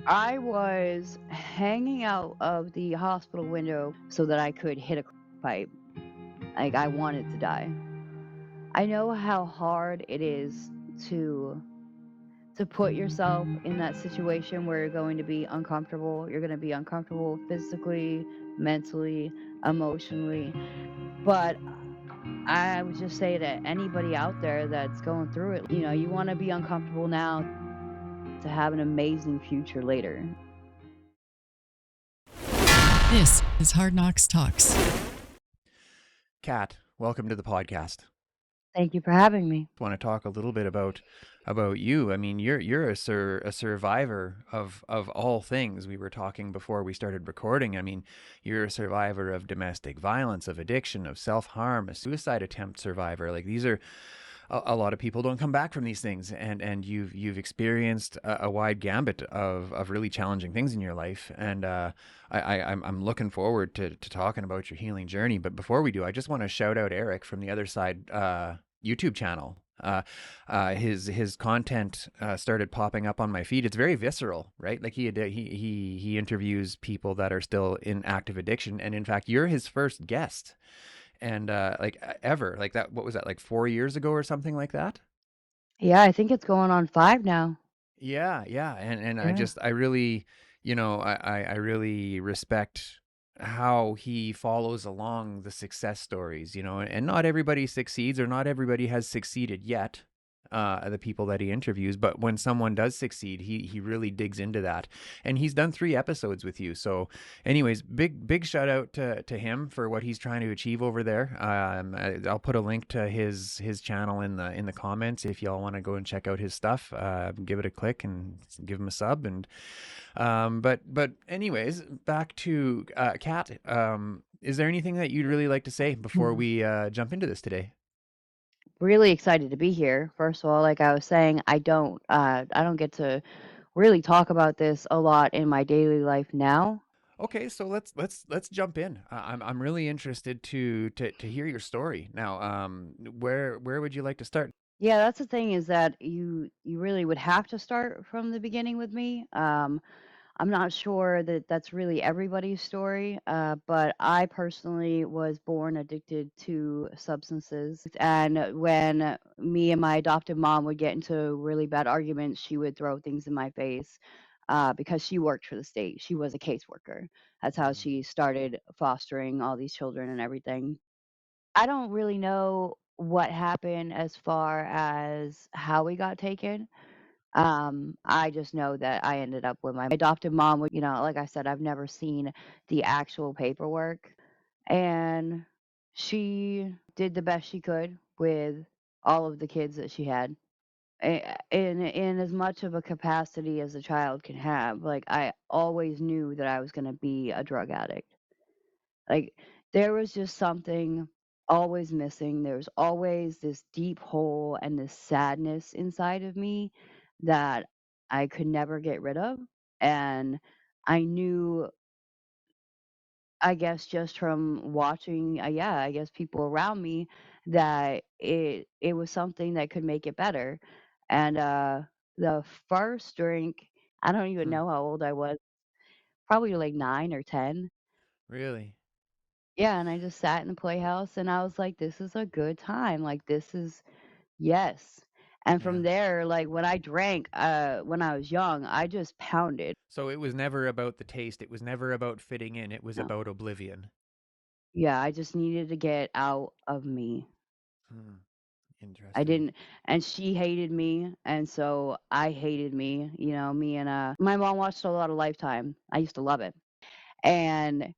I was hanging out of the hospital window so that I could hit a pipe. Like, I wanted to die. I know how hard it is to to put yourself in that situation where you're going to be uncomfortable. You're going to be uncomfortable physically, mentally, emotionally. But I would just say to anybody out there that's going through it, you want to be uncomfortable now to have an amazing future later. This is Hard Knocks Talks. Kat, welcome to the podcast. Thank you for having me. I want to talk a little bit about you. I mean, you're a survivor of all things. We were talking before we started recording. I mean, you're a survivor of domestic violence, of addiction, of self-harm, a suicide attempt survivor. Like these are a lot of people don't come back from these things, and you've experienced a wide gambit of really challenging things in your life, and I'm looking forward to talking about your healing journey. But before we do, I just want to shout out Eric from the Other Side YouTube channel. His content started popping up on my feed. It's very visceral, right? Like he interviews people that are still in active addiction, and in fact, you're his first guest and ever like that. What was that, like 4 years ago or something like that? Yeah, I think it's going on 5 now. Yeah, and Yeah. I really, I really respect how he follows along the success stories, and not everybody succeeds, or not everybody has succeeded yet. The people that he interviews, but when someone does succeed, he really digs into that, and he's done 3 episodes with you. So, anyways, big shout out to him for what he's trying to achieve over there. I'll put a link to his channel in the comments if y'all want to go and check out his stuff. Give it a click and give him a sub. And but anyways, back to Kat. Is there anything that you'd really like to say before Mhm. we jump into this today? Really excited to be here. First of all, like I was saying, I don't get to really talk about this a lot in my daily life now. Okay, so let's jump in. I'm really interested to hear your story now. Where would you like to start? Yeah, that's the thing is that you really would have to start from the beginning with me. I'm not sure that that's really everybody's story, but I personally was born addicted to substances. And when me and my adoptive mom would get into really bad arguments, she would throw things in my face because she worked for the state. She was a caseworker. That's how Mm, she started fostering all these children and everything. I don't really know what happened as far as how we got taken. I just know that I ended up with my adoptive mom. Like I said, I've never seen the actual paperwork. And she did the best she could with all of the kids that she had. In as much of a capacity as a child can have. Like, I always knew that I was going to be a drug addict. Like, there was just something always missing. There was always this deep hole and this sadness inside of me that I could never get rid of. And I knew, I guess, just from watching, yeah, I guess people around me that it was something that could make it better. And the first drink, I don't even hmm, know how old I was, probably like 9 or 10. really? Yeah, and I just sat in the playhouse and I was like, "This is a good time, like, this is yes." And Yeah. from there, like, when I drank, when I was young, I just pounded. So it was never about the taste. It was never about fitting in. It was No. about oblivion. Yeah, I just needed to get out of me. Hmm. I Interesting. didn't and she hated me, and so I hated me, me and, my mom watched a lot of Lifetime. I used to love it. And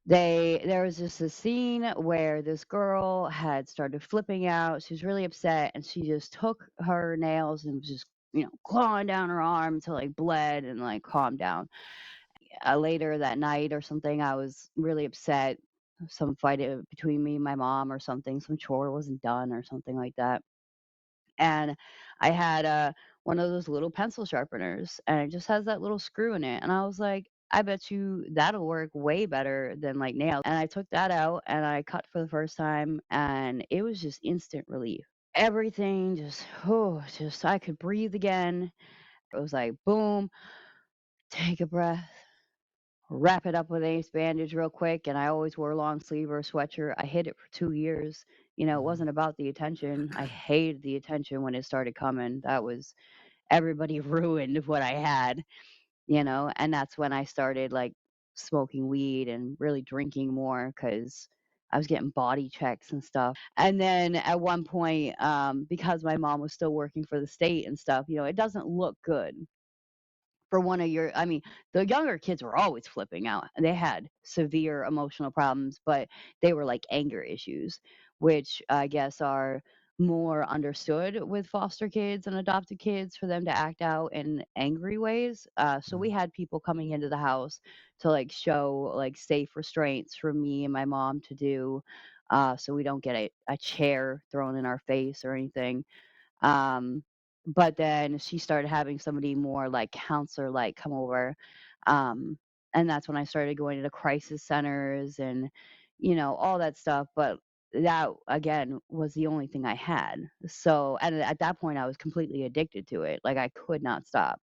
there was just a scene where this girl had started flipping out. She was really upset, and she just took her nails and was just, clawing down her arm until like bled and like calmed down. Later that night or something, I was really upset. Some fight between me and my mom or something. Some chore wasn't done or something like that. And I had one of those little pencil sharpeners, and it just has that little screw in it. And I was like, I bet you that'll work way better than like nails. And I took that out and I cut for the first time, and it was just instant relief. Everything just, oh, just I could breathe again. It was like boom. take a breath, wrap it up with ace bandage real quick, and I always wore a long sleeve or a sweatshirt. I hid it for 2 years. It Mhm. wasn't about the attention. I hated the attention when it started coming. That was everybody ruined what I had, and that's when I started, like, smoking weed and really drinking more because I was getting body checks and stuff. And then at one point, because my mom was still working for the state and stuff, it doesn't look good for one of your I mean, the younger kids were always flipping out. They had severe emotional problems, but they were like anger issues, which I guess are more understood with foster kids and adopted kids for them to act out in angry ways. So we Mm. had people coming into the house to like show like safe restraints for me and my mom to do, so we don't get a chair thrown in our face or anything. um, but then she started having somebody more like counselor like come over. Um, and that's when I started going to crisis centers and, all that stuff. But that again was the only thing I had. So, and at that point I was completely addicted to it. Like I could not stop.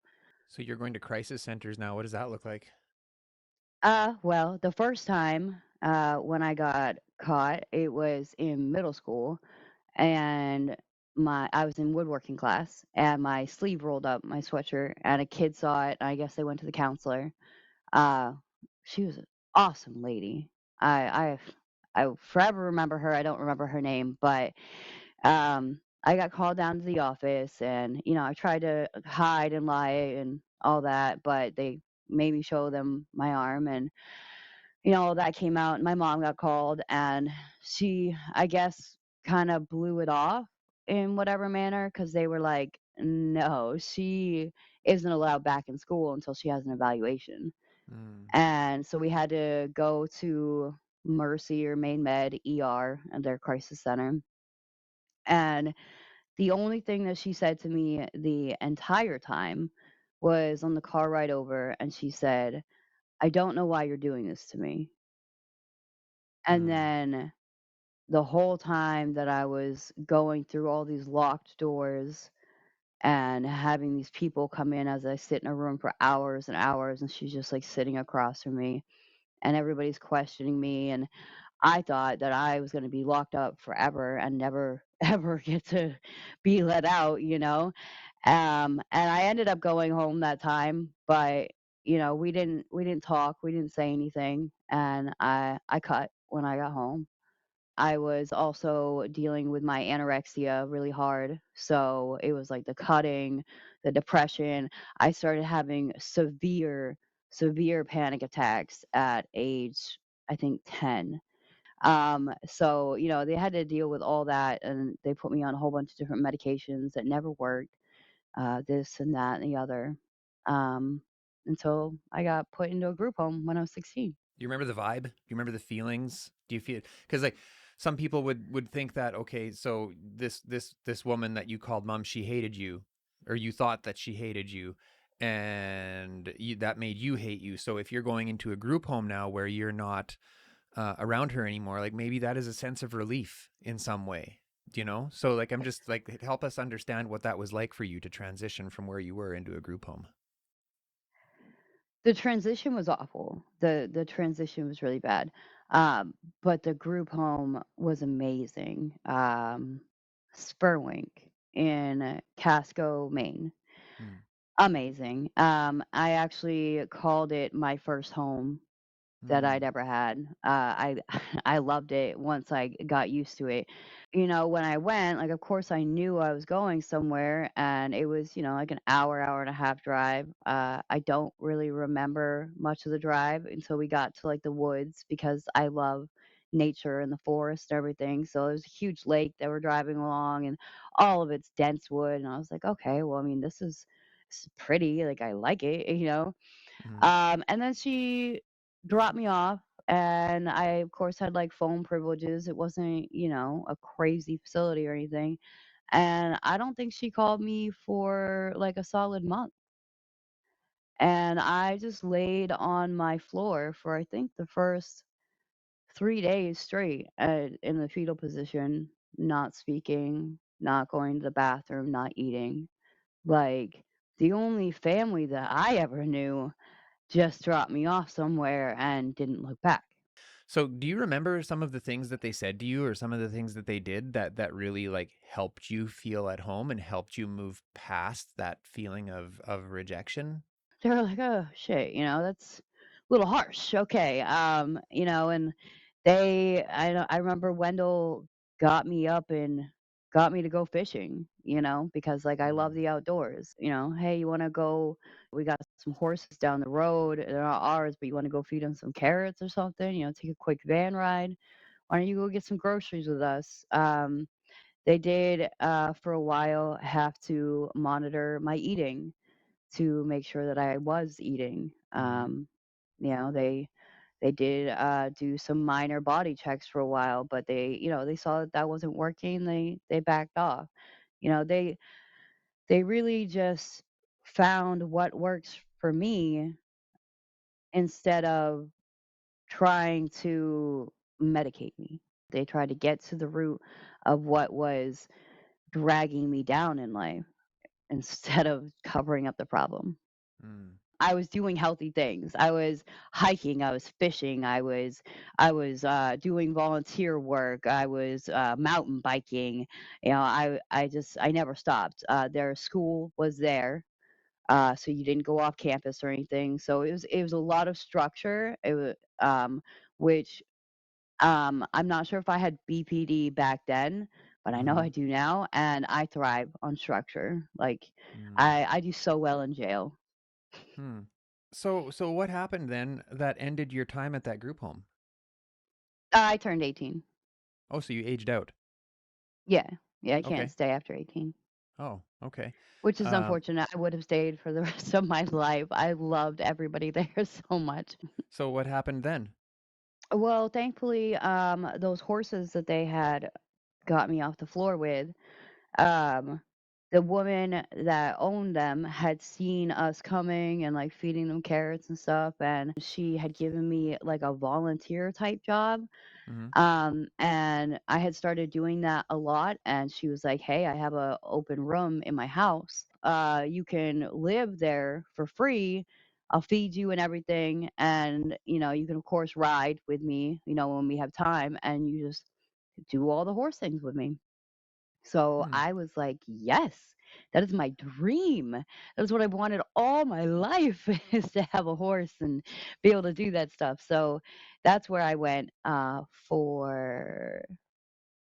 So you're going to crisis centers now. What does that look like? Well, the first time when I got caught, it was in middle school and my I was in woodworking class and my sleeve rolled up my sweatshirt and a kid saw it. I guess they went to the counselor. Uh, she was an awesome lady. I forever remember her. I don't remember her name, but I got called down to the office and I tried to hide and lie and all that, but they made me show them my arm and that came out and my mom got called and she, I guess, kind of blew it off in whatever manner because they were like, no, she isn't allowed back in school until she has an evaluation. Mm. And so we had to go to Mercy or Main Med ER and their crisis center. And the only thing that she said to me the entire time was on the car ride over, and she said, I don't know why you're doing this to me. And Mm. then the whole time that I was going through all these locked doors and having these people come in as I sit in a room for hours and hours, and she's just like sitting across from me, and everybody's questioning me. And I thought that I was going to be locked up forever and never ever get to be let out. And I ended up going home that time, but we didn't talk, we didn't say anything, and I cut when I got home. I was also dealing with my anorexia really hard. So it was like the cutting, the depression. I started having severe panic attacks at age, I think, 10. So, they had to deal with all that and they put me on a whole bunch of different medications that never worked, this and that and the other, um, until I got put into a group home when I was 16. Do you remember the vibe? Do you remember the feelings? Do you feel because like some people would think that okay, so this woman that you called mom, she hated you, or you thought that she hated you, and that made you hate you. So if you're going into a group home now where you're not around her anymore, like maybe that is a sense of relief in some way. Do you know? So like I'm just like help us understand what that was like for you to transition from where you were into a group home. The transition was awful. The transition was really bad. But the group home was amazing. Spurwink in Casco, Maine. Mm. Amazing. I actually called it my first home that I'd Mm. ever had. I I loved it once I got used to it. When I went, like, of course, I knew I was going somewhere, and it was, like an hour, hour and a half drive. I don't really remember much of the drive until we got to like the woods because I love nature and the forest and everything. So there's a huge lake that we're driving along, and all of it's dense wood. And I was like, okay, well, I mean, this is pretty. Like, I like it. Mm. And then she dropped me off, and I, of course, had like phone privileges. It wasn't, a crazy facility or anything. And I don't think she called me for like a solid month. And I just laid on my floor for, I think, the first 3 days straight in the fetal position, not speaking, not going to the bathroom, not eating. Like, the only family that I ever knew. just dropped me off somewhere and didn't look back. So, do you remember some of the things that they said to you or some of the things that they did that really like helped you feel at home and helped you move past that feeling of rejection? They were like, "Oh, shit, that's a little harsh." Okay. And I remember Wendell got me up and got me to go fishing, because like I love Mm, the outdoors. Hey, you want to go? We got some horses down the road. They're not ours, but you want to go feed them some carrots or something? Take a quick van ride. Why don't you go get some groceries with us? They did, for a while, have to monitor my eating to make sure that I was eating. mm, They did do some minor body checks for a while, but they saw that that wasn't working. They backed off. They really just found what works for me instead of trying to medicate me. They tried to get to the root of what was dragging me down in life instead of covering up the problem. mm, I was doing healthy things. I was hiking, I was fishing, I was doing volunteer work, I was mountain biking. I never stopped. Their school was there, so you didn't go off campus or anything. So it was a lot of structure. Which I'm not sure if I had BPD back then, but I know I mm, do now, and I thrive on structure. Like mm, I do so well in jail. hmm. So what happened then that ended your time at that group home? I turned 18. Oh, so you aged out. Yeah. Yeah, I can't Okay. stay after 18, Oh, okay. which is Um, unfortunate. I would have stayed for the rest of my life. I loved everybody there so much. so what happened then? Well, thankfully, those horses that they had got me off the floor with, um, the woman that owned them had seen us coming and like feeding them carrots and stuff, and she had given me like a volunteer type job. Mhm. And I had started doing that a lot, and she was like, "Hey, I have a open room in my house. You can live there for free. I'll feed you and everything, and you can of course ride with me, when we have time, and you just do all the horse things with me." So Hmm. I was like, "Yes, that is my dream. That is what I've wanted all my life is to have a horse and be able to do that stuff." So that's where I went for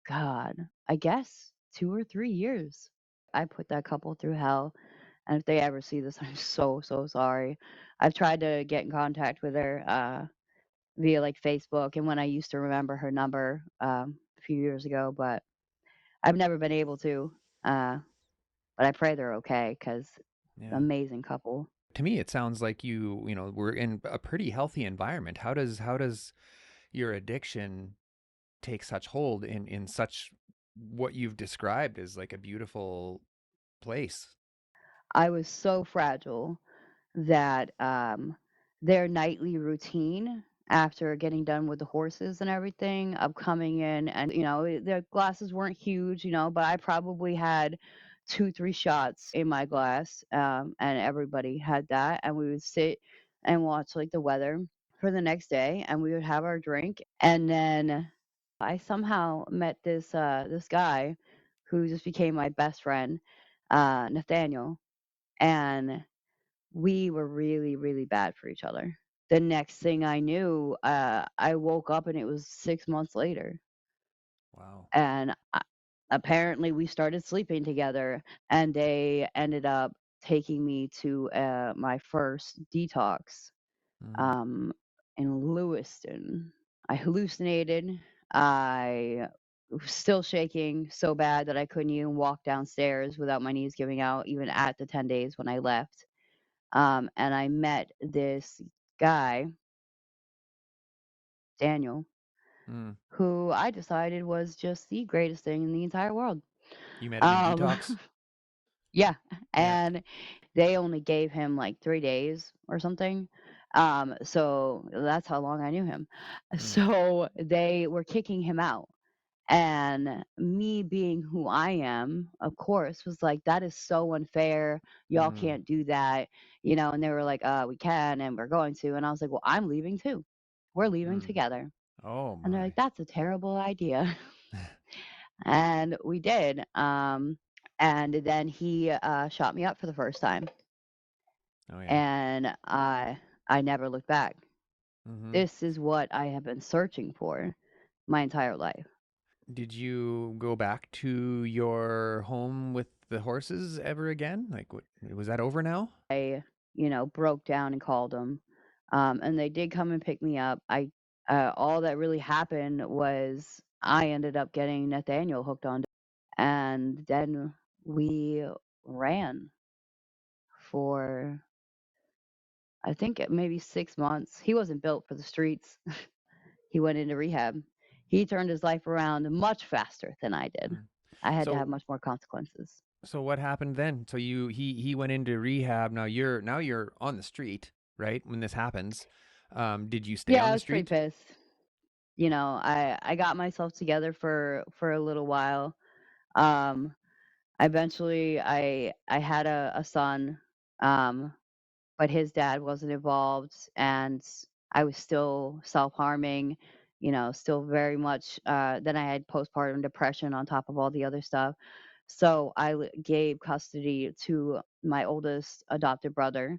God, I guess 2 or 3 years. I put that couple through hell. And if they ever see this, I'm so, so sorry. I've tried to get in contact with her via like Facebook and when I used to remember her number a few years ago, but I've never been able to. Uh, but I pray they're okay because Yeah. amazing couple. To me, it sounds like were in a pretty healthy environment. How does your addiction take such hold in such what you've described as like a beautiful place? I was so fragile that their nightly routine after getting done with the horses and everything of coming in and their glasses weren't huge, but I probably had 2 3 shots in my glass, and everybody had that, and we would sit and watch like the weather for the next day, and we would have our drink, and then I somehow met this guy who just became my best friend, Nathaniel, and we were really, really bad for each other. The next thing I knew, I woke up and it was 6 months later, Wow. and apparently we started sleeping together, and they ended up taking me to, my first detox, Mm, um, in Lewiston. I hallucinated. I was still shaking so bad that I couldn't even walk downstairs without my knees giving out even at the 10 days when I left. And I met this guy, Daniel, mm. who I decided was just the greatest thing in the entire world. You met him in Um, detox? yeah, Yeah. and they only gave him like 3 days or something. So that's how long I knew him. Mm, So they were kicking him out. And me being who I am, of course, was like, that is so unfair. Y'all Mm. can't do that, you know. And they were like, we can and we're going to. And I was like, well, I'm leaving too. We're leaving Mm. together. Oh And they're like, my. that's a terrible idea. And we did. And then he shot me up for the first time. Oh yeah. And I never looked back. Mm-hmm. This is what I have been searching for my entire life. Did you go back to your home with the horses ever again? Like, what was that over now? I, broke down and called them. And they did come and pick me up. All that really happened was I ended up getting Nathaniel hooked on, and then we ran for, I think, maybe 6 months. He wasn't built for the streets. He went into rehab. He turned his life around much faster than I did. Mm. I had to have So much more consequences. so what happened then? So he went into rehab. Now you're on the street, right? When this happens, did you stay Yeah, on I the was pretty street? pissed. I got myself together for a little while. Um, Eventually, I had a son, um, but his dad wasn't involved, and I was still self-harming, still very much. Then I had postpartum depression on top of all the other stuff. So gave custody to my oldest adopted brother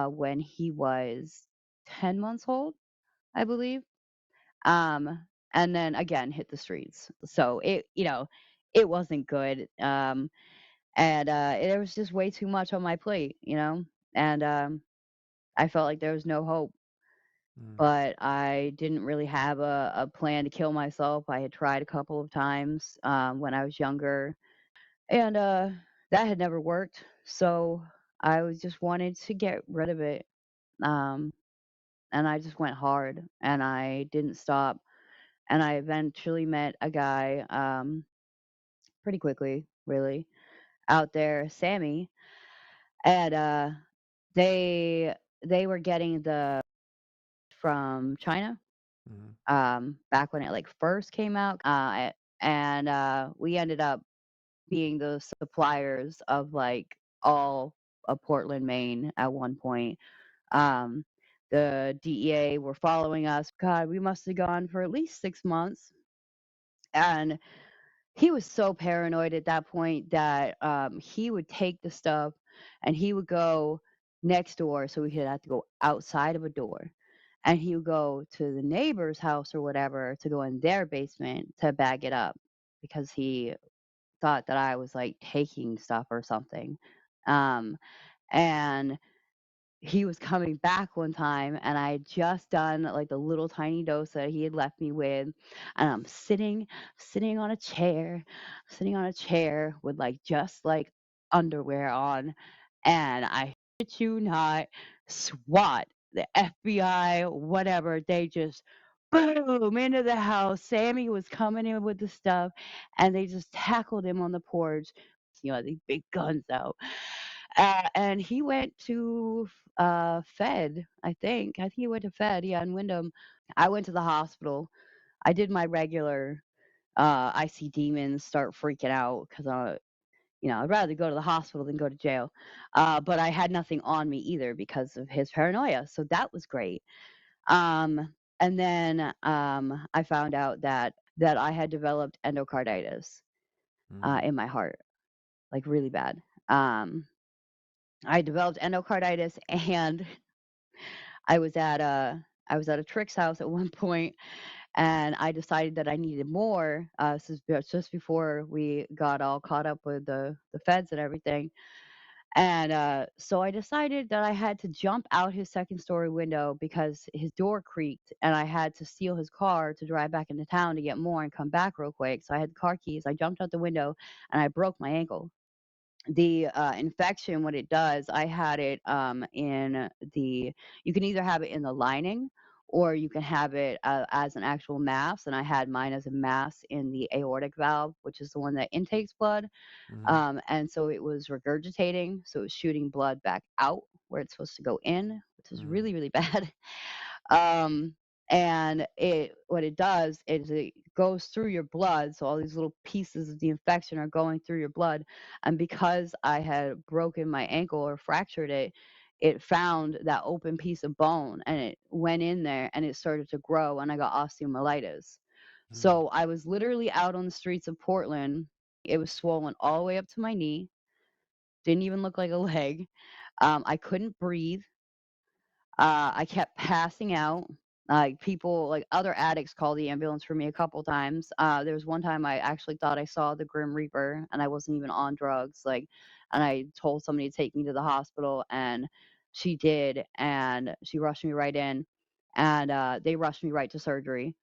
when he was 10 months old, I believe. And then again hit the streets. So it wasn't good. And There was just way too much on my plate. And I felt like there was no hope. Mm. But I didn't really have a plan to kill myself. I had tried a couple of times when I was younger, and that had never worked. So I was just wanted to get rid of it. Um, and I just went hard, and I didn't stop. And I eventually met a guy pretty quickly, really, out there, Sammy, and they they were getting the from China Mm. back when it like first came out, and we ended up being the suppliers of like all of Portland, Maine at one point. Um, the DEA were following us. God, we must have gone for at least 6 months, and he was so paranoid at that point that he would take the stuff and he would go next door, so we could have to go outside of a door, and he would go to the neighbor's house or whatever to go in their basement to bag it up because he thought that I was like taking stuff or something. um and he was coming back one time, and I had just done like the little tiny dose that he had left me with, and I'm sitting on a chair, sitting on a chair with like just like underwear on, and I shit you not, SWAT, the FBI, whatever, they just boom into the house. Sammy was coming in with the stuff, and they just tackled him on the porch, these big guns out. And he went to Fed, I think. I think he went to Fed, yeah, in Wyndham. I went to the hospital. I did my regular I see demons, start freaking out because I'd rather go to the hospital than go to jail. But I had nothing on me either because of his paranoia. So that was great. And then I found out that I had developed endocarditis Mm. in my heart, like really bad. Um, I developed endocarditis, and I was at a I was at a Trick's house at one point, and I decided that I needed more. This is just before we got all caught up with the feds and everything. And so I decided that I had to jump out his second story window because his door creaked, and I had to steal his car to drive back into town to get more and come back real quick. So I had the car keys. I jumped out the window, and I broke my ankle. The infection, what it does, I had it in the, you can either have it in the lining or you can have it as an actual mass, and I had mine as a mass in the aortic valve, which is the one that intakes blood. Mm. And so it was regurgitating, so it was shooting blood back out where it's supposed to go in, which is Mm. really really bad. um And what it does is it goes through your blood, so all these little pieces of the infection are going through your blood. And because I had broken my ankle or fractured it, it found that open piece of bone and it went in there and it started to grow and I got osteomyelitis. Mm. So I was literally out on the streets of Portland. It was swollen all the way up to my knee, didn't even look like a leg. I couldn't breathe. I kept passing out. Like people, like other addicts, called the ambulance for me a couple times. There was one time I actually thought I saw the Grim Reaper, and I wasn't even on drugs. Like, and I told somebody to take me to the hospital, and she did, and she rushed me right in, and they rushed me right to surgery.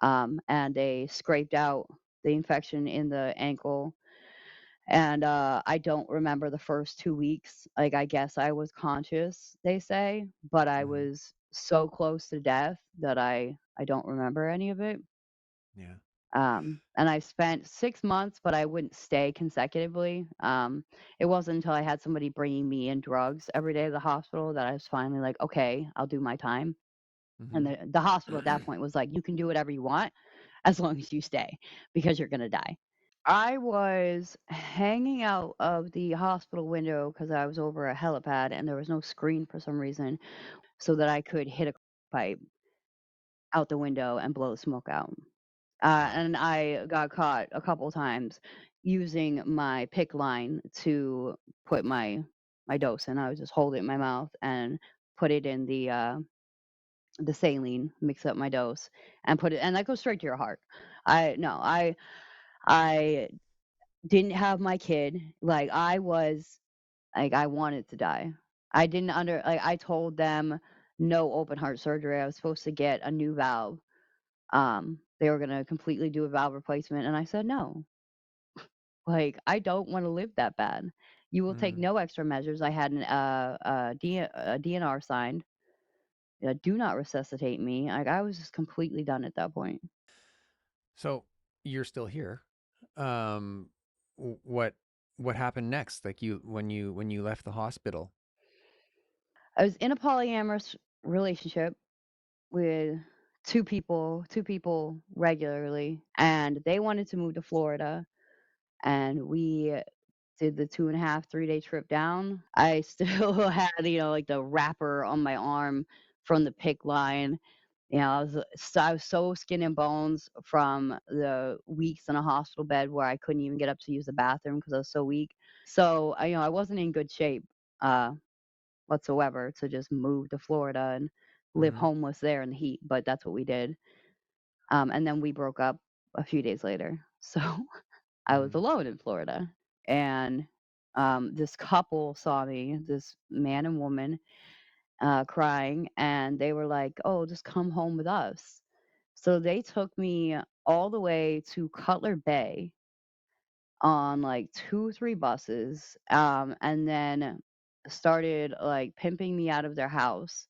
And they scraped out the infection in the ankle, and I don't remember the first 2 weeks. Like, I guess I was conscious, they say, but I Hmm. was so close to death that I don't remember any of it. Yeah. And I spent 6 months, but I wouldn't stay consecutively. It wasn't until I had somebody bringing me in drugs every day to the hospital that I was finally like, okay, I'll do my time. And Hmm. the hospital at that point was like, you can do whatever you want as long as you stay because you're gonna die. I was hanging out of the hospital window because I was over a helipad and there was no screen for some reason, so that I could hit a pipe out the window and blow the smoke out. Wow. And I got caught a couple times using my pick line to put my dose in. I would just hold it in my mouth and put it in the saline, mix up my dose, and put it, and that goes straight to your heart. I no, I didn't have my kid. Like, I was like, I wanted to die. I didn't under like, I told them no open heart surgery. I was supposed to get a new valve. They were gonna completely do a valve replacement, and I said, "No. Like, I don't wanna live that bad. You will take Mm. no extra measures." I had a DNR signed. Do not resuscitate me. Like, I was just completely done at that point. So you're still here. Um, what happened next? Like you when you left the hospital. I was in a polyamorous relationship with two people regularly, and they wanted to move to Florida, and we did the 2.5, 3-day trip down. I still had, like the wrapper on my arm from the pick line. I was so skin and bones from the weeks in a hospital bed where I couldn't even get up to use the bathroom because I was so weak. So I wasn't in good shape uh, whatsoever to just move to Florida and live Mm-hmm. homeless there in the heat. But that's what we did. And then we broke up a few days later. So I was Mm. alone in Florida, and this couple saw me, this man and woman, crying, and they were like, "Oh, just come home with us." So they took me all the way to Cutler Bay on like 2, 3 buses, and then started like pimping me out of their house,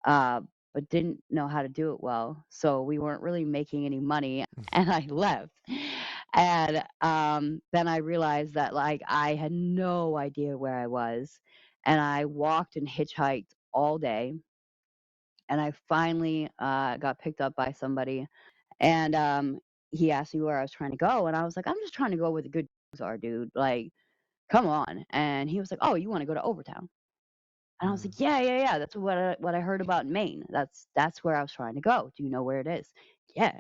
uh, but didn't know how to do it well. So we weren't really making any money, and I left. And then I realized that like I had no idea where I was, and I walked and hitchhiked all day, and I finally got picked up by somebody, and he asked me where I was trying to go, and I was like, I'm just trying to go where the good drugs are, dude. Like, come on. And he was like, Oh, you want to go to Overtown? And I was Mm. like, yeah, yeah, yeah. That's what I heard about in Maine. That's where I was trying to go. Do you know where it is? Yeah.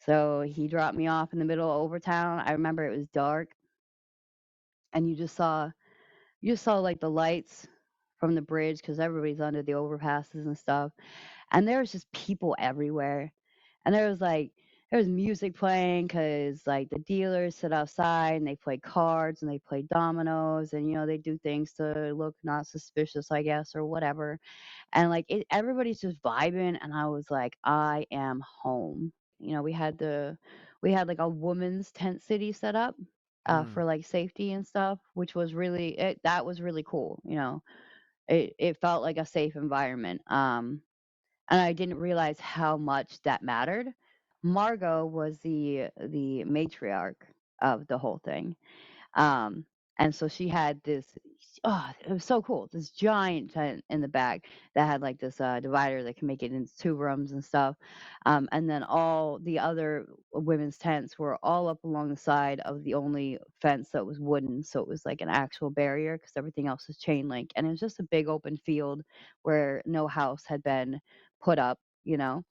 So he dropped me off in the middle of Overtown. I remember it was dark, and you just saw like the lights from the bridge because everybody's under the overpasses and stuff. And there was just people everywhere. And there was music playing because like the dealers sit outside and they play cards and they play dominoes, and they do things to look not suspicious, I guess, or whatever. And like everybody's just vibing, and I was like, I am home. We had like a woman's tent city set up Mm. for like safety and stuff, which was that was really cool. It felt like a safe environment. And I didn't realize how much that mattered. Margot was the matriarch of the whole thing. Um, and so oh, it was so cool. This giant tent in the back that had like this divider that can make it into two rooms and stuff. And then all the other women's tents were all up along the side of the only fence that was wooden. So it was like an actual barrier because everything else was chain link. And it was just a big open field where no house had been put up, you know,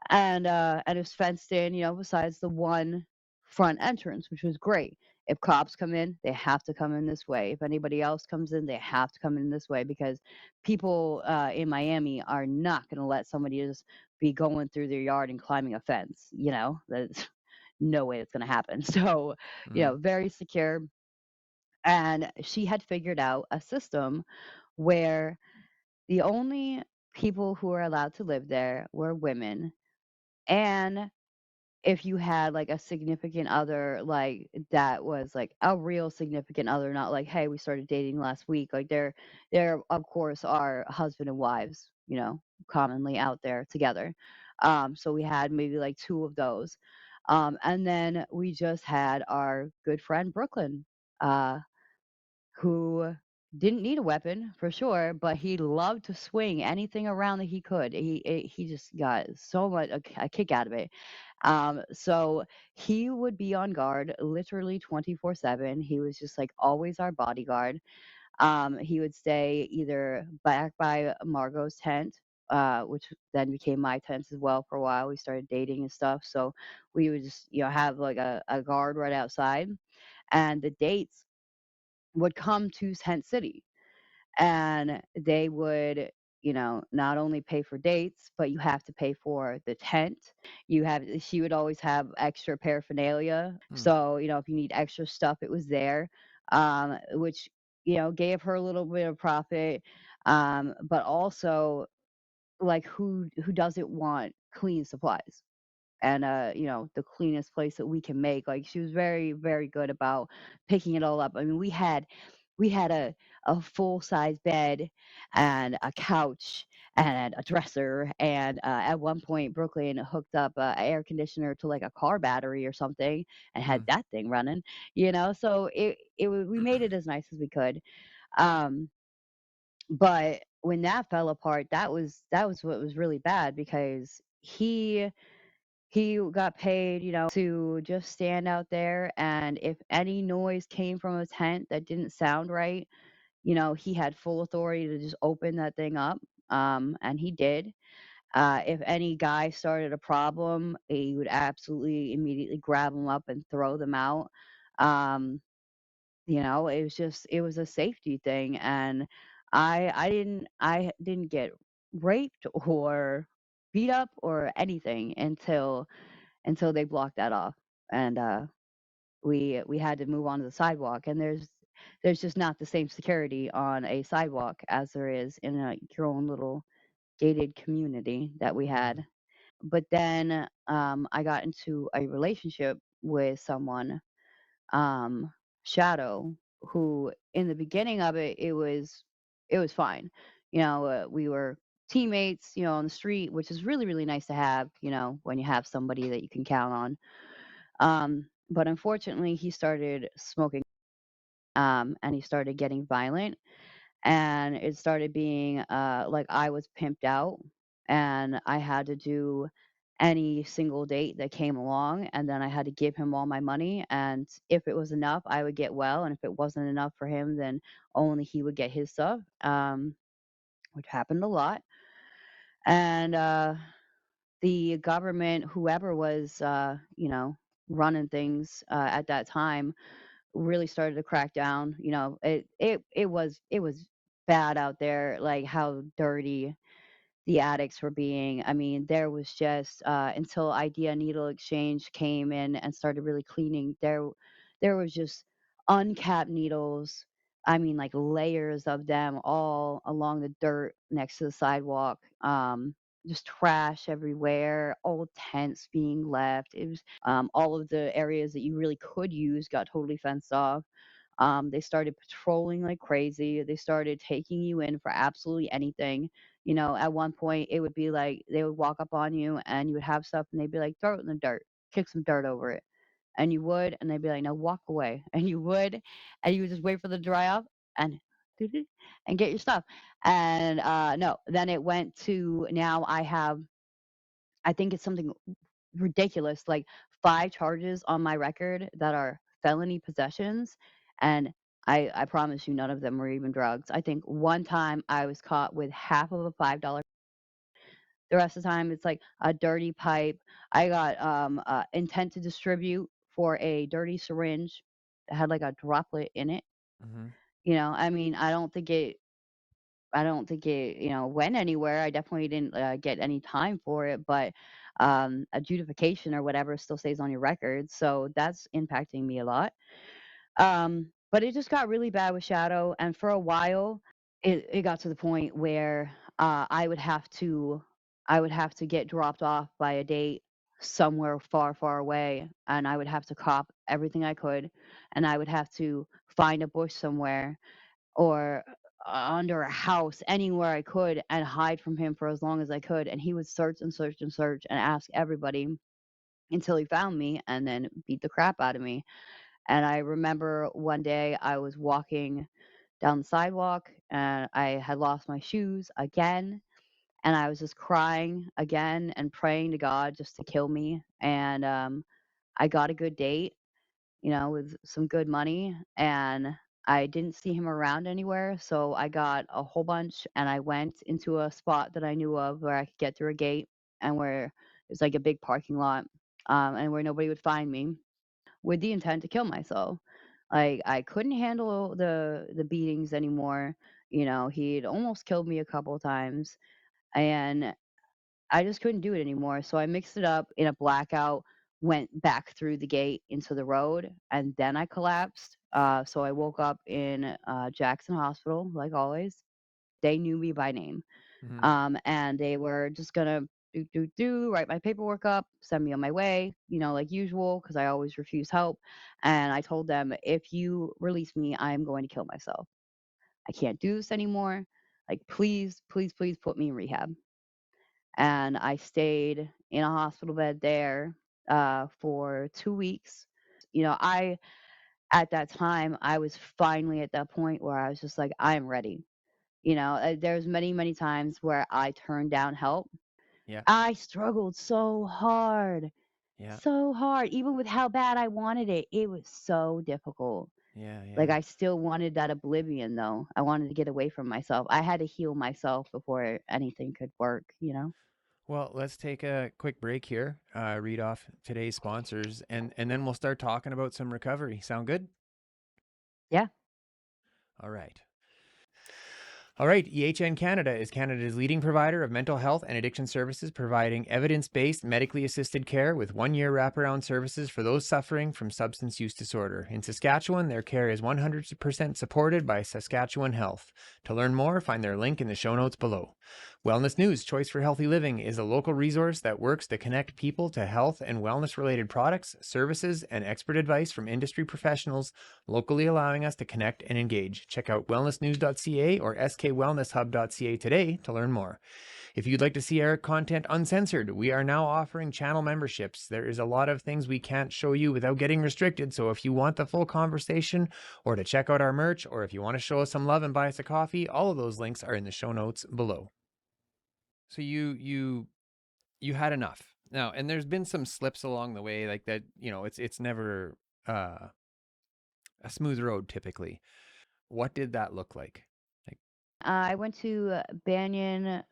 and it's fenced in, besides the one front entrance, which was great. If cops come in, they have to come in this way. If anybody else comes in, they have to come in this way because people in Miami are not going to let somebody just be going through their yard and climbing a fence. That's no way that's going to happen. So, Mm. very secure. And she had figured out a system where the only people who were allowed to live there were women, and if you had like a significant other, like that was like a real significant other, not like, hey, we started dating last week. Like there of course are husband and wives, commonly out there together. So we had maybe like two of those. And then we just had our good friend Brooklyn, uh, who didn't need a weapon for sure, but he loved to swing anything around that he could. He just got so much a kick out of it. So he would be on guard literally 24/7. He was just like always our bodyguard. He would stay either back by Margot's tent, which then became my tent as well for a while. We started dating and stuff. So we would just, have like a guard right outside. And the dates would come to Tent City, and they would, not only pay for dates, but you have to pay for the tent. She would always have extra paraphernalia, Mm. so if you need extra stuff, it was there, which gave her a little bit of profit, but also, like, who doesn't want clean supplies? And the cleanest place that we can make. Like, she was very, very good about picking it all up. I mean, we had a full size bed and a couch and a dresser, and at one point Brooklyn hooked up a air conditioner to like a car battery or something and had Mm. that thing running. So we made it as nice as we could. um but when that fell apart, that was what was really bad, because he got paid, to just stand out there, and if any noise came from a tent that didn't sound right, he had full authority to just open that thing up, and he did. If any guy started a problem, he would absolutely immediately grab them up and throw them out. Um, it was a safety thing, and I didn't get raped or beat up or anything until they blocked that off, and we had to move on to the sidewalk, and there's just not the same security on a sidewalk as there is in your own little gated community that we Mm. had. But then I got into a relationship with someone, um, Shadow, who in the beginning of it was fine. We were teammates, on the street, which is really, really nice to have, when you have somebody that you can count on. But unfortunately, he started smoking, and he started getting violent, and it started being like I was pimped out, and I had to do any single date that came along, and then I had to give him all my money, and if it was enough, I would get well, and if it wasn't enough for him, then only he would get his stuff, which happened a lot. And the government, whoever was, running things at that time, really started to crack down. It was bad out there, like how dirty the addicts were being. I mean, there was just until Idea Needle Exchange came in and started really cleaning. There was just uncapped needles. I mean, like layers of them all along the dirt next to the sidewalk. Just trash everywhere, old tents being left. It was all of the areas that you really could use got totally fenced off. They started patrolling like crazy. They started taking you in for absolutely anything. At one point, it would be like they would walk up on you and you would have stuff, and they'd be like, throw it in the dirt, kick some dirt over it. And you would, and they'd be like, no, walk away. And you would just wait for the dry off, and and get your stuff. And no, then it went to now I think it's something ridiculous, like 5 charges on my record that are felony possessions, and I promise you none of them were even drugs. I think one time I was caught with half of a $5. The rest of the time it's like a dirty pipe. I got intent to distribute for a dirty syringe that had like a droplet in it. Mm-hmm. I mean, I don't think it, went anywhere. I definitely didn't get any time for it, but adjudication or whatever still stays on your record. So that's impacting me a lot. But it just got really bad with Shadow. And for a while, it got to the point where I would have to get dropped off by a date somewhere far, far away. And I would have to cop everything I could. And I would have to find a bush somewhere or under a house, anywhere I could, and hide from him for as long as I could. And he would search and search and search and ask everybody until he found me and then beat the crap out of me. And I remember one day I was walking down the sidewalk and I had lost my shoes again. And I was just crying again and praying to God just to kill me. And I got a good date, with some good money. And I didn't see him around anywhere. So I got a whole bunch and I went into a spot that I knew of where I could get through a gate and where it was like a big parking lot, and where nobody would find me with the intent to kill myself. Like I couldn't handle the beatings anymore. He'd almost killed me a couple of times and I just couldn't do it anymore. So I mixed it up in a blackout, went back through the gate into the road, and then I collapsed. So I woke up in Jackson Hospital, like always. They knew me by name. Mm-hmm. And they were just gonna write my paperwork up, send me on my way, like usual, because I always refuse help. And I told them, if you release me, I'm going to kill myself. I can't do this anymore. Like, please, please, please put me in rehab. And I stayed in a hospital bed there for 2 weeks. I at that time I was finally at that point where I was just like, I'm ready. There's many, many times where I turned down help. Yeah. I struggled Yeah. so hard, even with how bad I wanted it. It was so difficult. Yeah. Like, Yeah. I still wanted that oblivion, though. I wanted to get away from myself. I had to heal myself before anything could work? Well, let's take a quick break here, read off today's sponsors, and then we'll start talking about some recovery. Sound good? Yeah. All right. All right, EHN Canada is Canada's leading provider of mental health and addiction services, providing evidence-based, medically assisted care with one-year wraparound services for those suffering from substance use disorder. In Saskatchewan, their care is 100% supported by Saskatchewan Health. To learn more, find their link in the show notes below. Wellness News, Choice for Healthy Living, is a local resource that works to connect people to health and wellness-related products, services, and expert advice from industry professionals, locally allowing us to connect and engage. Check out wellnessnews.ca or skwellnesshub.ca today to learn more. If you'd like to see our content uncensored, we are now offering channel memberships. There is a lot of things we can't show you without getting restricted, so if you want the full conversation or to check out our merch, or if you want to show us some love and buy us a coffee, all of those links are in the show notes below. So you had enough. Now, and there's been some slips along the way, like that, it's never a smooth road typically. What did that look like? Like, I went to Banyan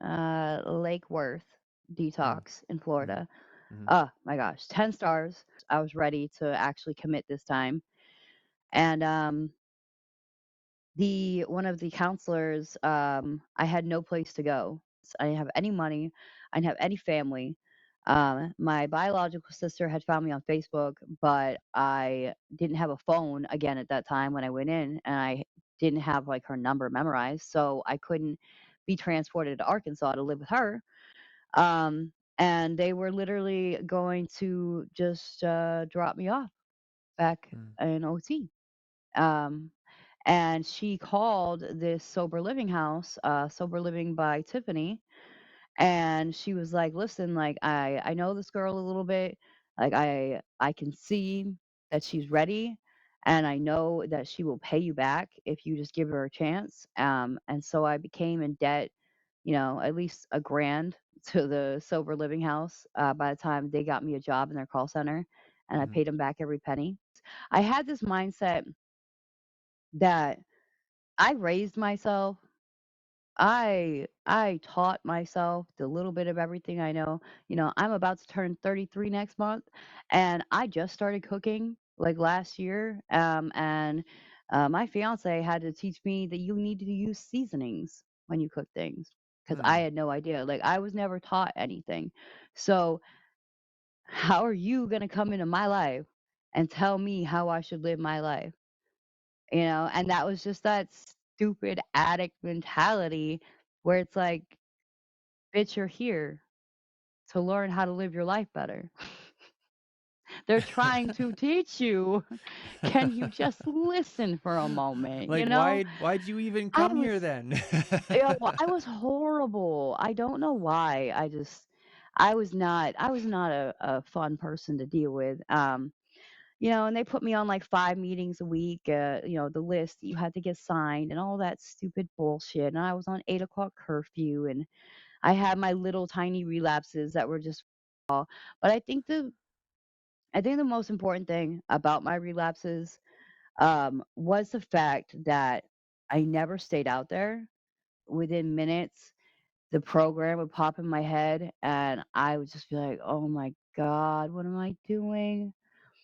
Lake Worth mm, Detox in mm, Florida. mm, Oh my gosh, 10 stars. I was ready to actually commit this time. And the one of the counselors, I had no place to go. I didn't have any money. I didn't have any family. My biological sister had found me on Facebook, but I didn't have a phone again at that time when I went in, and I didn't have like her number memorized, so I couldn't be transported to Arkansas to live with her. And they were literally going to just drop me off back mm, in OT. Um, and she called this sober living house, Sober Living by Tiffany, and she was like, "Listen, like I know this girl a little bit. Like I can see that she's ready, and I know that she will pay you back if you just give her a chance. And so I became in debt, at least a grand to the sober living house by the time they got me a job in their call center, and I Mhm. paid them back every penny. I had this mindset that I raised myself. I taught myself the little bit of everything I know. I'm about to turn 33 next month, and I just started cooking like last year. And my fiance had to teach me that you need to use seasonings when you cook things because I Hmm. had no idea. Like I was never taught anything. So how are you gonna come into my life and tell me how I should live my life? And that was just that stupid addict mentality where it's like, bitch, you're here to learn how to live your life better. They're trying to teach you. Can you just listen for a moment? Like, why'd you even I come was, here then? well, I was horrible. I don't know why. I was not a fun person to deal with. And they put me on like 5 meetings a week, the list that you had to get signed and all that stupid bullshit. And I was on 8 o'clock curfew, and I had my little tiny relapses that were just all. But I think the most important thing about my relapses was the fact that I never stayed out there. Within minutes, the program would pop in my head, and I would just be like, "Oh my God, what am I doing?"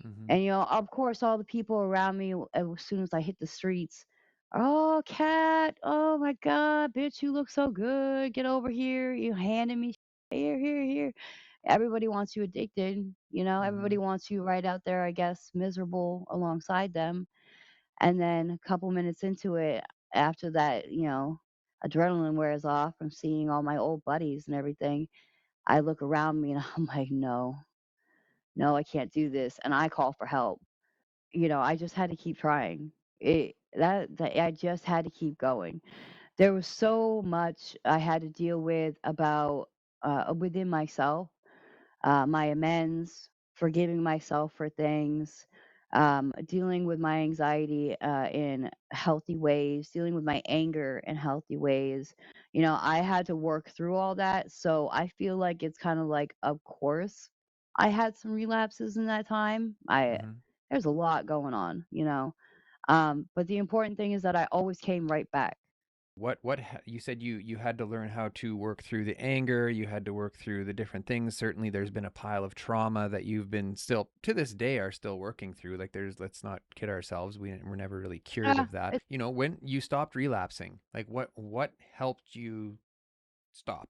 Hmm. And of course, all the people around me, as soon as I hit the streets, "Oh, Cat, oh my God, bitch, you look so good. Get over here. You handing me here, here, here." Everybody wants you addicted. Everybody Hmm. wants you right out there, I guess, miserable alongside them. And then a couple minutes into it, after that, adrenaline wears off from seeing all my old buddies and everything, I look around me and I'm like, no, no, I can't do this. And I call for help. I just had to keep trying. That I just had to keep going. There was so much I had to deal with about within myself, my amends, forgiving myself for things, dealing with my anxiety in healthy ways, dealing with my anger in healthy ways. I had to work through all that. So I feel like it's kind of like, of course, I had some relapses in that time. Hmm. There's a lot going on. But the important thing is that I always came right back. You said you had to learn how to work through the anger, you had to work through the different things. Certainly there's been a pile of trauma that you've been still to this day are still working through. Like there's let's not kid ourselves. We're never really cured Yeah, of that. When you stopped relapsing, like what helped you stop?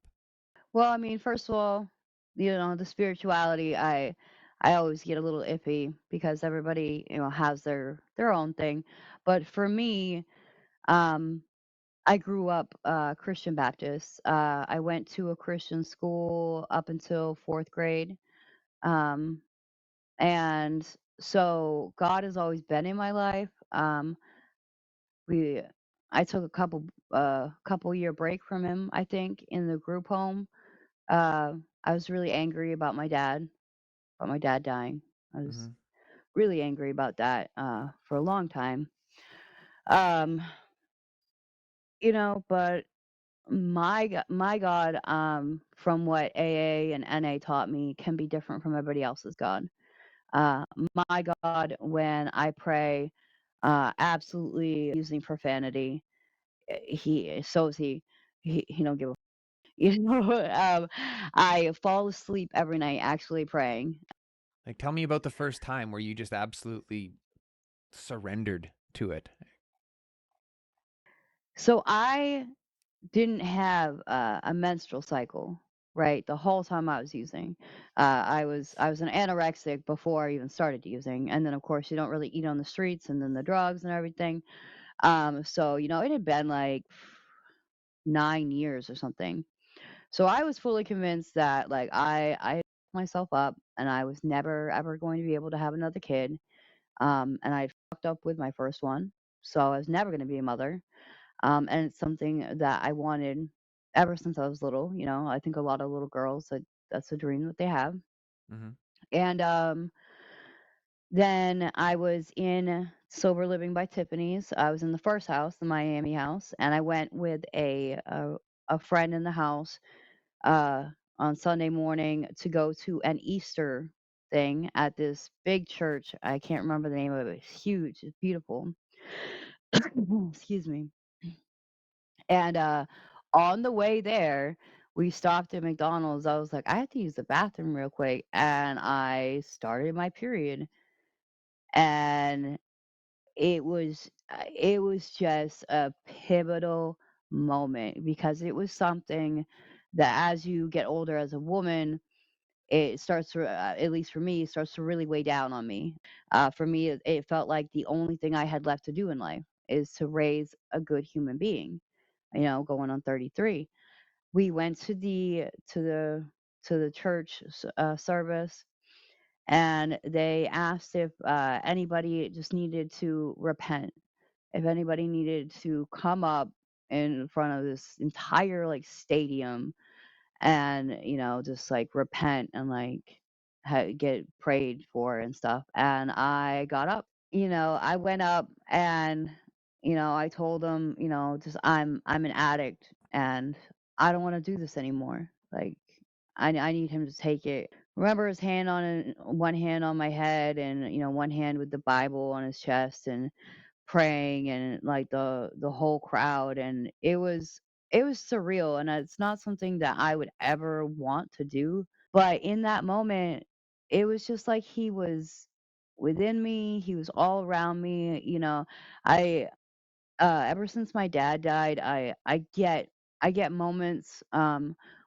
well, I mean, first of all, the spirituality, I always get a little iffy because everybody, has their own thing. But for me, um, I grew up Christian Baptist. I went to a Christian school up until 4th grade. Um, and so God has always been in my life. We I took a couple year break from him, I think, in the group home. uh, I was really angry about my dad dying. I was Hmm. really angry about that for a long time. Um, but my God, from what AA and NA taught me, can be different from everybody else's God. Uh, my God, when I pray, absolutely using profanity, he so is he. He don't give a I fall asleep every night actually praying. Like tell me about the first time where you just absolutely surrendered to it. So I didn't have a menstrual cycle, right? The whole time I was using, I was an anorexic before I even started using, and then of course you don't really eat on the streets, and then the drugs and everything. So it had been like 9 years or something. So I was fully convinced that like I had fucked myself up, and I was never ever going to be able to have another kid. And I fucked up with my first one, so I was never going to be a mother. And it's something that I wanted ever since I was little. I think a lot of little girls, that's a dream that they have. Hmm. And Then I was in Sober Living by Tiffany's. I was in the first house, the Miami house, and I went with a friend in the house uh, on Sunday morning to go to an Easter thing at this big church. I can't remember the name of it. It's huge. It's beautiful. Excuse me. And on the way there, we stopped at McDonald's. I was like, I have to use the bathroom real quick, and I started my period, and it was just a pivotal moment because it was something that as you get older as a woman, it starts to, at least for me, it starts to really weigh down on me. For me, it felt like the only thing I had left to do in life is to raise a good human being. Going on 33. We went to the church service, and they asked if anybody just needed to repent, if anybody needed to come up in front of this entire like stadium and just like repent and like get prayed for and stuff. And I got up. I went up and I told him, just I'm an addict and I don't want to do this anymore. Like I need him to take it. Remember his hand one hand on my head, and one hand with the Bible on his chest, and praying, and like the whole crowd, and it was surreal, and it's not something that I would ever want to do. But in that moment, it was just like he was within me, he was all around me. I Ever since my dad died, I get moments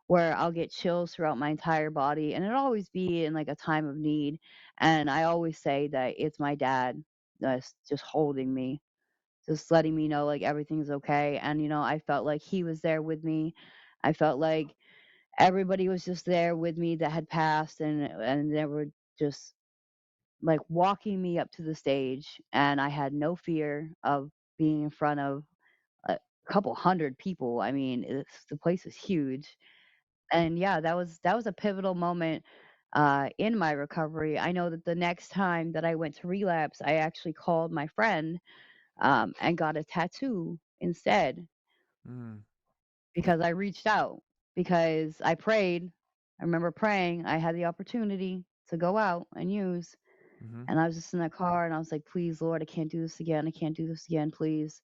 where I'll get chills throughout my entire body, and it'll always be in like a time of need. And I always say that it's my dad that's just holding me, just letting me know like everything's okay. And I felt like he was there with me. I felt like everybody was just there with me that had passed, and they were just like walking me up to the stage, and I had no fear of being in front of a couple hundred people. I mean, the place is huge. And yeah, that was a pivotal moment in my recovery. I know that the next time that I went to relapse, I actually called my friend and got a tattoo instead, Mm. because I reached out, because I prayed. I remember praying. I had the opportunity to go out and use, Mm-hmm. and I was just in that car, and I was like, please, Lord, I can't do this again. I can't do this again, please.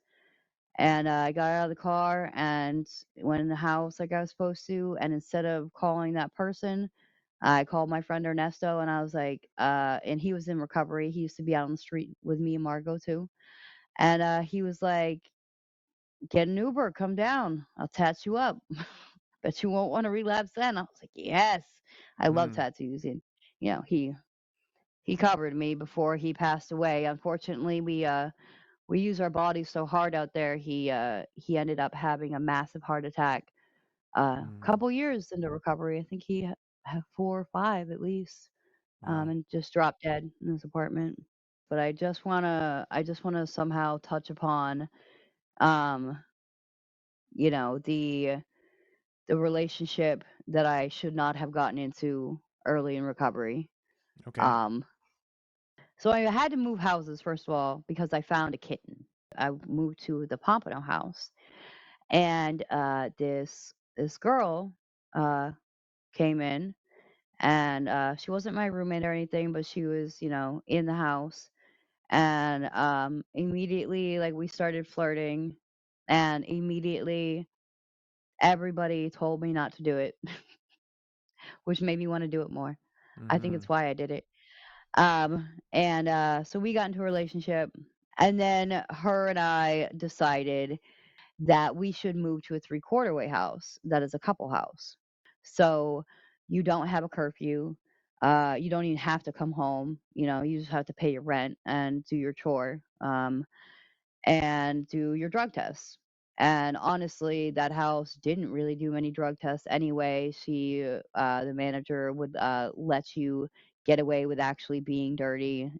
And I got out of the car and went in the house like I was supposed to. And instead of calling that person, I called my friend Ernesto, and I was like, and he was in recovery. He used to be out on the street with me and Margot too. And he was like, get an Uber, come down. I'll tat you up. Bet you won't want to relapse then. I was like, yes. I love Mm. tattoos. And, he covered me before he passed away. Unfortunately, we use our bodies so hard out there. He ended up having a massive heart attack a Mm. couple years into recovery. I think he had 4 or 5 at least, Wow. and just dropped dead in his apartment. But I just wanna somehow touch upon, um, the relationship that I should not have gotten into early in recovery. Okay. Um, so I had to move houses first of all because I found a kitten. I moved to the Pompano house, and this girl uh, came in, and she wasn't my roommate or anything, but she was in the house. And immediately, like, we started flirting, and immediately everybody told me not to do it, which made me want to do it more. I think Mm-hmm. it's why I did it. And so we got into a relationship, and then her and I decided that we should move to a three-quarter way house that is a couple house. So you don't have a curfew. You don't even have to come home. You just have to pay your rent and do your chore, and do your drug tests. And honestly, that house didn't really do many drug tests anyway. The manager would let you get away with actually being dirty.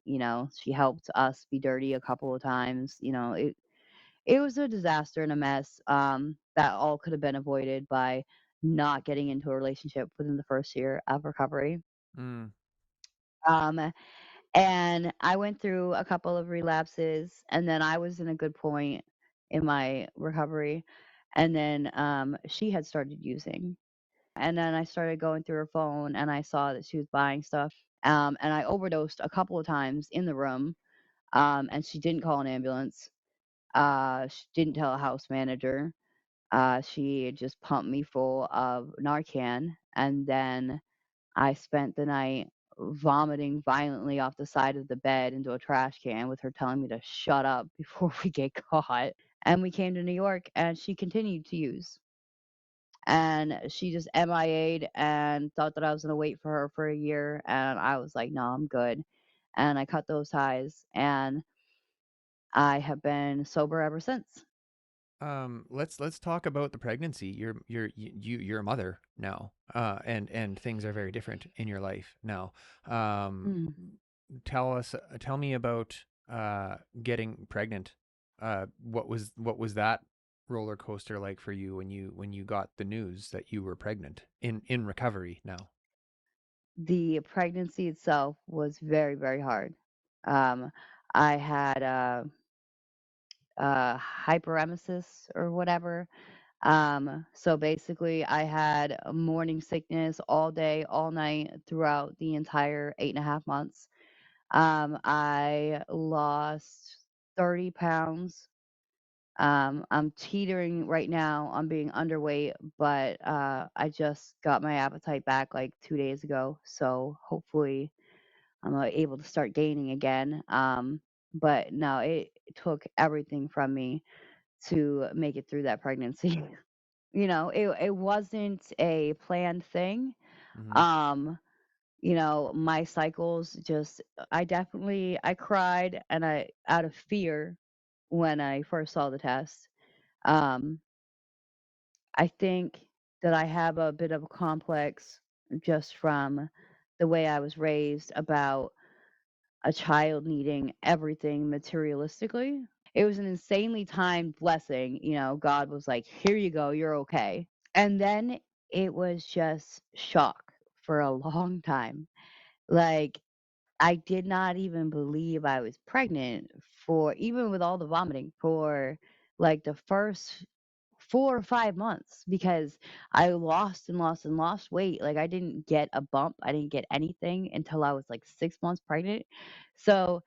She helped us be dirty a couple of times. It was a disaster and a mess, that all could have been avoided by not getting into a relationship within the first year of recovery. Mm. Um, And I went through a couple of relapses, and then I was in a good point in my recovery. And then she had started using. And then I started going through her phone and I saw that she was buying stuff. And I overdosed a couple of times in the room. And she didn't call an ambulance. She didn't tell a house manager. She just pumped me full of Narcan. And then I spent the night vomiting violently off the side of the bed into a trash can with her telling me to shut up before we get caught. And we came to New York and she continued to use. And she just MIA'd and thought that I was going to wait for her for a year. And I was like, no, I'm good. And I cut those ties. And I have been sober ever since. Let's talk about the pregnancy. You're a mother now, and things are very different in your life now. Um, Mm. tell me about getting pregnant. What was that roller coaster like for you when you got the news that you were pregnant in recovery now? The pregnancy itself was very, very hard. Um, I had hyperemesis or whatever. So basically, I had a morning sickness all day, all night throughout the entire 8.5 months. I lost 30 pounds. I'm teetering right now on being underweight, but I just got my appetite back like 2 days ago. So hopefully, I'm able to start gaining again. But no, it took everything from me to make it through that pregnancy. It wasn't a planned thing. Hmm. Um, my cycles just I cried and I out of fear when I first saw the test. Um, I think that I have a bit of a complex just from the way I was raised about a child needing everything materialistically. It was an insanely timed blessing. God was like, here you go, you're okay. And then it was just shock for a long time. Like, I did not even believe I was pregnant for, even with all the vomiting, for like the first 4 or 5 months because I lost and lost and lost weight. Like, I didn't get a bump, I didn't get anything until I was like 6 months pregnant. So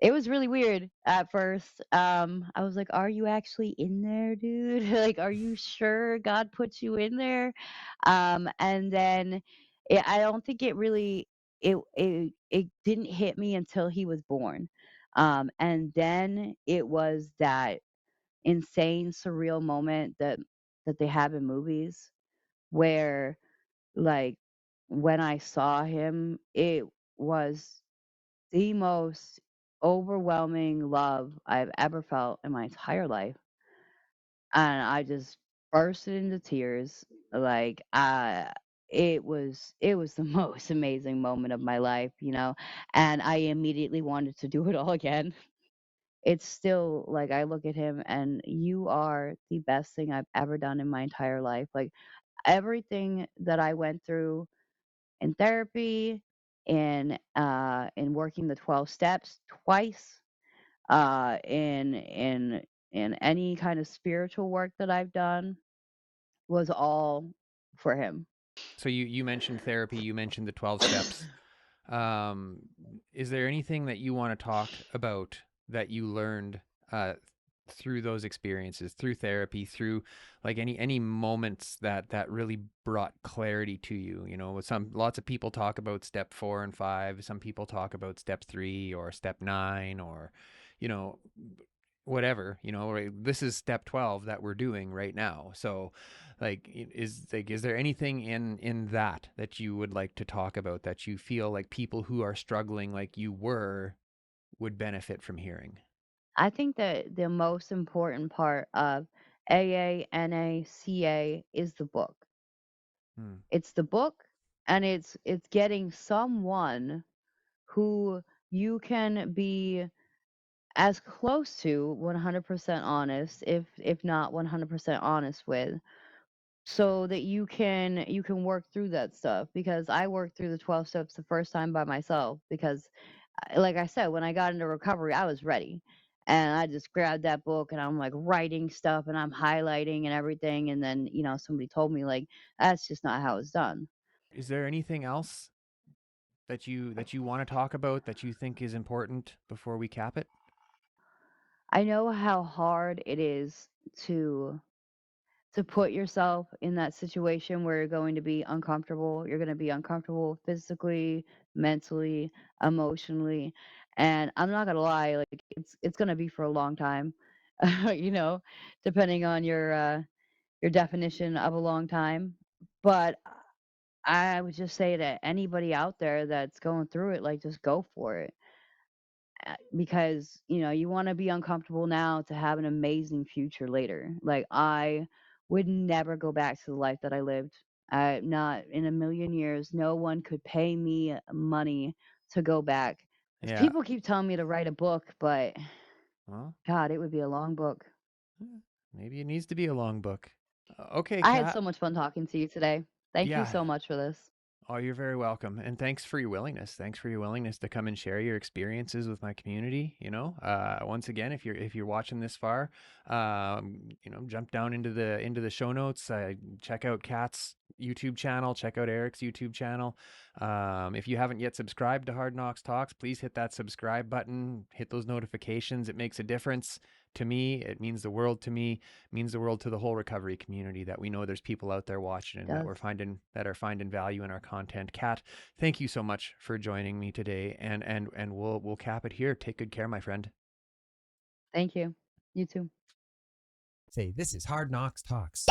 it was really weird at first. I was like, "Are you actually in there, dude? Like, are you sure God put you in there?" And then I don't think it really it didn't hit me until he was born. And then it was that insane surreal moment that they have in movies where, like, when I saw him, it was the most overwhelming love I've ever felt in my entire life, and I just bursted into tears. Like, it was the most amazing moment of my life, and I immediately wanted to do it all again. It's still like I look at him and you are the best thing I've ever done in my entire life. Like, everything that I went through in therapy, in working the 12 steps twice, in any kind of spiritual work that I've done was all for him. So you mentioned therapy, you mentioned the 12 steps. Um, is there anything that you want to talk about that you learned uh, through those experiences, through therapy, through like any moments that really brought clarity to you? You know, some lots of people talk about step 4 and 5. Some people talk about step 3 or step 9 or, you know, whatever. You know, right? This is step 12 that we're doing right now. So is there anything in that you would like to talk about that you feel like people who are struggling like you were would benefit from hearing? I think that the most important part of AANACA is the book. Hmm. It's the book, and it's getting someone who you can be as close to 100% honest, if not 100% honest with, so that you can work through that stuff, because I worked through the 12 steps the first time by myself because Like I said, when I got into recovery, I was ready. And I just grabbed that book and I'm like writing stuff and I'm highlighting and everything. And then, somebody told me like that's just not how it's done. Is there anything else that you want to talk about that you think is important before we cap it? I know how hard it is to put yourself in that situation where you're going to be uncomfortable. You're going to be uncomfortable physically, mentally, emotionally. And I'm not going to lie, like it's going to be for a long time. you know, Depending on your definition of a long time. But I would just say to anybody out there that's going through it, like just go for it. Because you want to be uncomfortable now to have an amazing future later. Like I would never go back to the life that I lived. Not in a million years. No one could pay me money to go back. 'Cause Yeah. people keep telling me to write a book, but Well, God, it would be a long book. maybe it needs to be a long book. Okay, I had Kat. so much fun talking to you today. Thank you Yeah. so much for this. Oh, you're very welcome. And thanks for your willingness. Thanks for your willingness to come and share your experiences with my community. Once again, if you're watching this far, jump down into the show notes. Check out Kat's YouTube channel. Check out Eric's YouTube channel. If you haven't yet subscribed to Hard Knocks Talks, please hit that subscribe button. Hit those notifications. It makes a difference to me. It means the world to me. Means the world to the whole recovery community that we know there's people out there watching It and that does. are finding value in our content. Kat, thank you so much for joining me today, and we'll cap it here. Take good care, my friend. Thank you. You too. Say, this is Hard Knocks Talks.